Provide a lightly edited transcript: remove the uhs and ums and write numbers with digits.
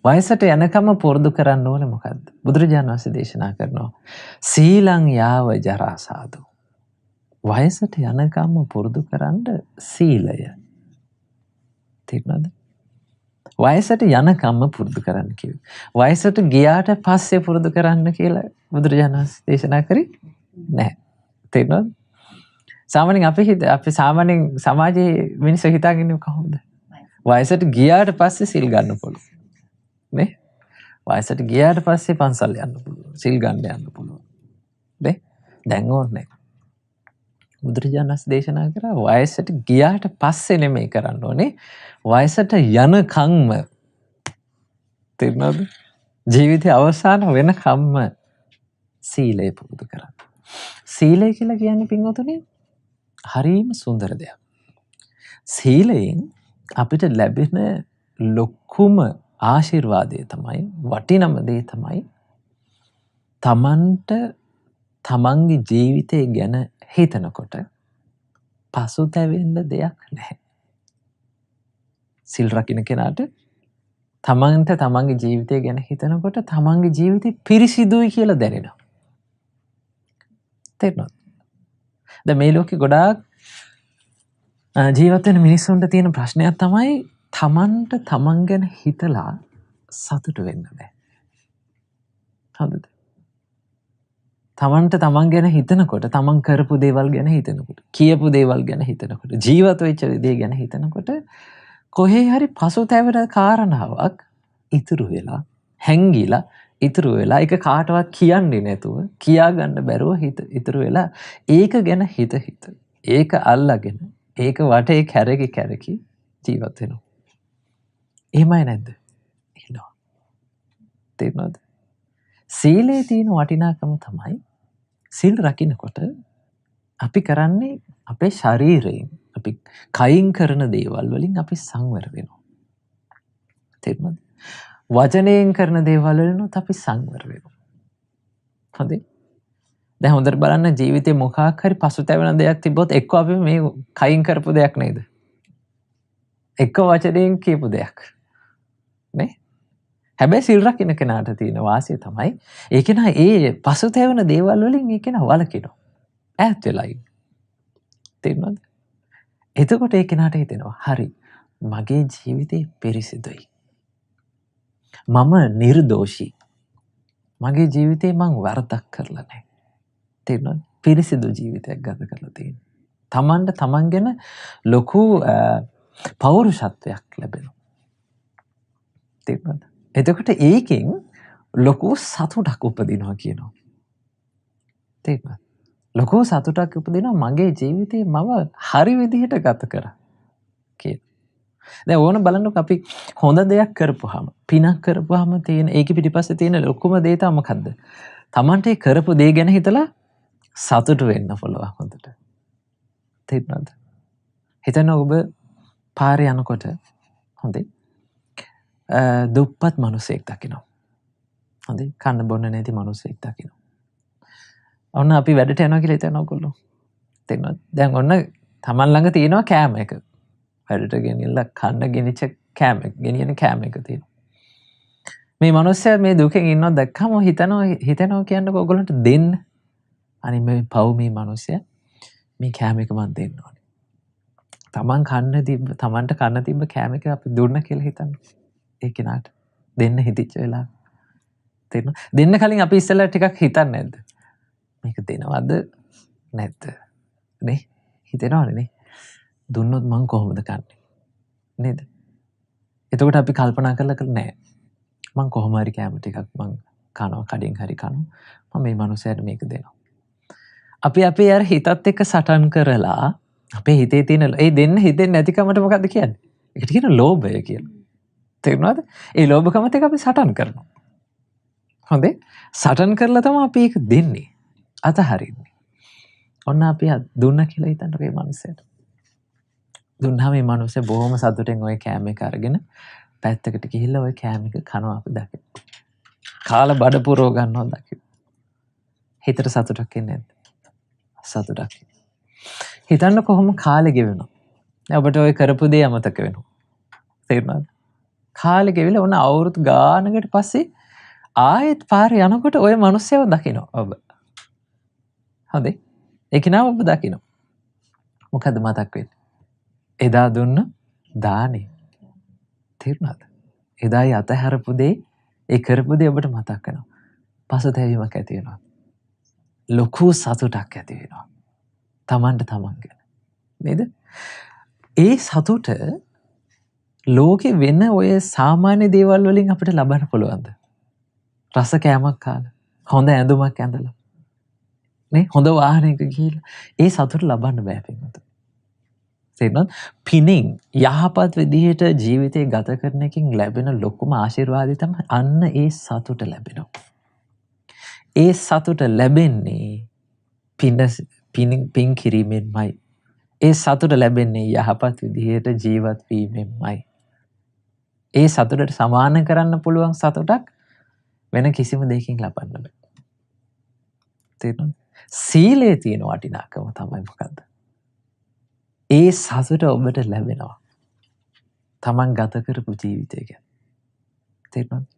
වයසට යනකම පුරුදු කරන්න ඕනේ මොකද්ද? බුදුරජාණන් වහන්සේ දේශනා කරනවා සීලං යාව ජරා සාදු. වයසට යනකම පුරුදු කරන්න සීලය. තේරුණාද? වයසට යනකම්ම පුරුදු කරන්න කිව්වේ. වයසට ගියාට පස්සේ පුරුදු කරන්න කියලා බුදුරජාණන් වහන්සේ දේශනා කරේ නැහැ. තේරුණාද? සාමාන්‍යයෙන් අපි සාමාන්‍යයෙන් සමාජයේ මිනිස්සු හිතාගෙන කොහොමද? වයසට ගියාට පස්සේ සිල් ගන්න පුළුවන්. නේ? වයසට ගියාට පස්සේ පන්සල් යන්න පුළුවන්. සිල් ගන්න යන්න පුළුවන්. නේ? දැන් ඕනේ. බුදුරජාණන් වහන්සේ දේශනා කරා වයසට ගියාට පස්සේ නෙමෙයි කරන්න ඕනේ. වයසට යනකම්ම. තේරුණාද? ජීවිතය අවසන් වෙනකම්ම සීලය පුරුදු කරන්න. සීලය කියලා කියන්නේ පින්වතුනි හරිම සුන්දර දෙයක්. සීලයෙන් අපිට ලැබෙන ලොකුම ආශිර්වාදය තමයි වටිනම දේ තමයි තමන්ට තමන්ගේ ජීවිතය ගැන හිතනකොට පසුතැවෙන්න දෙයක් නැහැ. සිල් රකින්න කෙනාට තමන්ට තමන්ගේ ජීවිතය ගැන හිතනකොට තමන්ගේ ජීවිතේ පිරිසිදුයි කියලා දැනෙනවා. තේරුණාද? දැන් මේ ලෝකේ ගොඩාක් ජීවත් වෙන මිනිස්සුන්ට තියෙන ප්‍රශ්නයක් තමයි තමන්ට තමන් ගැන හිතලා සතුට වෙන්න බෑ. හරිද? තමන්ට තමන් ගැන හිතනකොට තමන් කරපු දේවල් ගැන හිතනකොට කියපු දේවල් ගැන හිතනකොට ජීවත් වෙච්ච දේ ගැන හිතනකොට කොහේ හරි පසුතැවෙන කාරණාවක් ඉතුරු වෙලා හැංගිලා ඉතුරු වෙලා ඒක කාටවත් කියන්නේ නැතුව කියා ගන්න බැරුව ඉතුරු වෙලා ඒක ගැන හිත ඒක අල්ලගෙන ඒක වටේ කැරකි ජීවත් වෙනවා. එහෙමයි නැද්ද? එහෙනවා. තේරුණාද? සීලේ තියෙන වටිනාකම තමයි සීල් රකින්නකොට අපි කරන්නේ අපේ ශරීරයෙන් අපි කයින් කරන දේවල් වලින් අපි සංවර වෙනවා. තේරුණාද? වචනයෙන් කරන දේවල් වලිනුත් අපි සංවර වෙනවා. හරිද? දැන් හොඳට බලන්න ජීවිතේ මොකක් හරි පසුතැවෙන දෙයක් තිබ්බොත් එක්ක අපි මේ කයින් කරපු දෙයක් නේද? එක්ක වචනයෙන් කියපු දෙයක්. නේ? හැබැයි සිල් රකින්න කෙනාට තියෙන වාසිය තමයි ඒක නා ඒ පසුතැවෙන දේවල් වලින් ඒක නා වළකිනවා. ඈත් වෙලා ඉන්න. තේරුණාද? එතකොට ඒ කෙනාට හිතෙනවා හරි මගේ ජීවිතේ පිරිසිදුයි. මම නිර්දෝෂී. මගේ ජීවිතේ මං වරදක් කරලා නැහැ. තේරුණාද? පිරිසිදු ජීවිතයක් ගත කරලා තියෙනවා. තමන්ට තමන් ගැන ලොකු පෞරුෂත්වයක් ලැබෙනවා. තේරුණාද? එතකොට ඒකෙන් ලොකු සතුටක් උපදිනවා කියනවා. තේරුණාද? ලොකු සතුටක් උපදිනවා මගේ ජීවිතේ මම හරි විදිහට ගත කරා කියලා. දැන් ඕන බලන්නකො අපි හොඳ දෙයක් කරපුවාම පිනක් කරපුවාම තියෙන ඒකේ පිටිපස්සේ තියෙන ලොකුම දේ තමයි මොකද්ද? තමන්ට ඒ කරපු දේ ගැන හිතලා සතුට වෙන්න පුළුවන් හොඳට. තේරුණාද? හිතන්න ඔබ පාරේ යනකොට හොඳේ දුප්පත් මිනිසෙක් දකිනවා. හොඳේ කන්න බොන්න නැති මිනිසෙක් දකිනවා. ඔන්න අපි වැඩට යනවා කියලා හිතනවා ඔයගොල්ලෝ. තේරුණාද? දැන් ඔන්න තමන් ළඟ තියෙනවා කෑම එක. වැඩට ගෙනියලා කන්න ගෙනිච්ච කෑම එක, ගෙනියන කෑම එක තියෙනවා. මේ මිනිස්සයා මේ දුකෙන් ඉන්නව දැක්කම හිතනවා කියන්නකො ඔයගොල්ලන්ට දෙන්න. අනේ මේ පව් මේ මිනිස්සයා මේ කෑම එක මන් දෙන්න ඕනේ. තමන්ට කන්න තිබ්බ කෑම එක අපි දුන්න කියලා හිතන්න. ඒ කෙනාට දෙන්න හිතිච්ච වෙලාව. තේරෙනවද? දෙන්න කලින් අපි ඉස්සෙල්ලා ටිකක් හිතන්නේ නැද්ද? මේක දෙනවද නැද්ද? නේ? හිතෙනවනේ නේ. දුන්නොත් මං කොහොමද කන්නේ? නේද? එතකොට අපි කල්පනා කරලා නෑ. මං කොහොම හරි කෑම ටිකක් මං කනවා කඩෙන් හරි කනවා. මම මේ මනුස්සයාට මේක දෙනවා. අපි අපේ අර හිතත් එක්ක සටන් කරලා අපේ හිතේ තියෙන ඒ දෙන්න හිතෙන්නේ නැතිකමට මොකද්ද කියන්නේ? ඒකට කියන ලෝභය කියලා. තේරුණාද? ඒ ලෝභකමත් එක්ක අපි සටන් කරනවා. හොඳේ? සටන් කරලා තමයි අපි ඒක දෙන්නේ. අතහරින්නේ. ඔන්න අපි දුන්න කියලා හිතන්නකෝ මේ මනුස්සයාට. දුන්නාම මේ මනුස්සයා බොහොම සතුටෙන් ওই කෑම එක අරගෙන පැත්තකට ගිහිල්ලා ওই කෑම එක කනවා අපි දැක්කේ. කාලා බඩ පුරව ගන්නවා දැක්කේ. හිතට සතුටක් එන්නේ නැද්ද? සතුටක්. හිතන්න කොහොම කාලේ ගෙවෙනවා. දැන් ඔබට ওই කරපු දේ අමතක වෙනවා. තේරුණාද? කාලෙ ගෙවිලා ඔන්න අවුරුදු ගානකට පස්සේ ආයෙත් පාරේ යනකොට ওই මිනිස්සයව දකිනවා ඔබ. හරි? ඒක නා ඔබ දකිනවා. මොකද මතක් වෙන්නේ? එදා දුන්න දානේ. තේරුණාද? එදායි අතහැරපු දේ ඒ කරපු දේ ඔබට මතක් වෙනවා. පසුතැවීමක් ඇති වෙනවා. ලොකු සතුටක් ඇති වෙනවා. තමන්ට තමන් ගැන. නේද? ඒ සතුට ලෝකෙ වෙන ඔය සාමාන්‍ය දේවල් වලින් අපිට ලබන්න පුළුවන්ද? රස කෑමක් කාලා, හොඳ ඇඳුමක් ඇඳලා, නේ හොඳ වාහනයක ගිහිල්ලා ඒ සතුට ලබන්න බෑ පින්වතුනි. තේරුණාද? පිනින් යහපත් විදිහට ජීවිතය ගත කරන එකකින් ලැබෙන ලොකුම ආශිර්වාදය තමයි අන්න ඒ සතුට ලැබෙනවා. ඒ සතුට ලැබෙන්නේ පින් කිරීමෙන්මයි. ඒ සතුට ලැබෙන්නේ යහපත් විදිහට ජීවත් වීමෙන්මයි. ඒ සතුටට සමාන කරන්න පුළුවන් සතුටක් වෙන කිසිම දෙයකින් ලබන්න බෑ. තේරුණාද? සීලේ තියෙන වටිනාකම තමයි මොකද්ද? ඒ සතුට ඔබට ලැබෙනවා. තමන් ගත කරපු ජීවිතය ගැන. තේරුණාද?